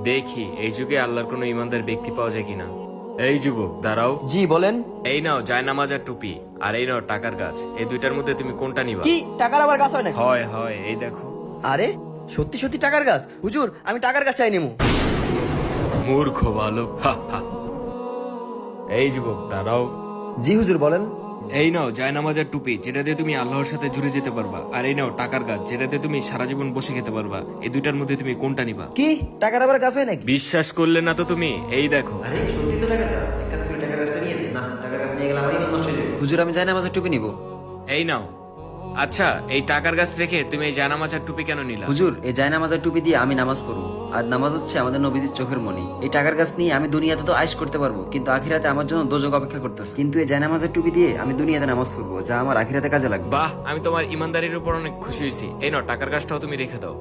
দেখি এই যুগে আল্লাহর কোনো ইমানদার ব্যক্তি পাওয়া যায় কিনা। এই যুবক দাঁড়াও। জি বলেন। এই নাও জায়নামাজ আর টুপি, আর এই নাও টাকার গাছ। এই দুইটার মধ্যে তুমি কোনটা নিবা? কি টাকার আবার গাছ হয় নাকি? হয় হয়, এই দেখো। আরে সত্যি সত্যি টাকার গাছ? হুজুর আমি টাকার গাছ চাই নেবো। মূর্খ বালক, হা, হা। এই যুবক দাঁড়াও। জি হুজুর বলেন। এই নাও জায়নামাজ আর টুপি, যেটা দিয়ে তুমি আল্লাহর সাথে জুড়ে যেতে পারবা, আর এই নাও টাকার গাছ, যেটা দিয়ে তুমি সারা জীবন বসে খেতে পারবা। এই দুইটার মধ্যে তুমি কোনটা নিবা? কি টাকার আবার গাছ হয় নাকি? বিশ্বাস করলে না তো তুমি, এই দেখো। আরে সত্যি তো টাকার গাছ, এক কাজ করে টাকার গাছটা নিয়েছি না, টাকার গাছ নিয়ে গেলে আমার ইমান নষ্ট হয়ে যাবে। হুজুর আমি জায়নামাজের টুপি নিব। এই নাও। আচ্ছা, এই টাকার গাছ রেখে তুমি এই জায়নামাজ আর টুপি কেন নিলা? হুজুর এই জায়নামাজের টুপি দিয়ে আমি নামাজ পড়বো, আর নামাজ হচ্ছে আমাদের নবীজির চোখের মণি। এই টাকার গাছ নিয়ে আমি দুনিয়াতে তো আইশ করতে পারবো, কিন্তু আখিরাতে আমার জন্য দোজক অপেক্ষা করতেছে। কিন্তু এই জায়নামাজের টুপি দিয়ে আমি দুনিয়াতে নামাজ পড়বো, যা আমার আখিরাতে কাজে লাগবে। বাহ, আমি তোমার ইমানদারির উপর অনেক খুশি হয়েছি। এই নাও টাকার গাছটাও তুমি রেখে দাও।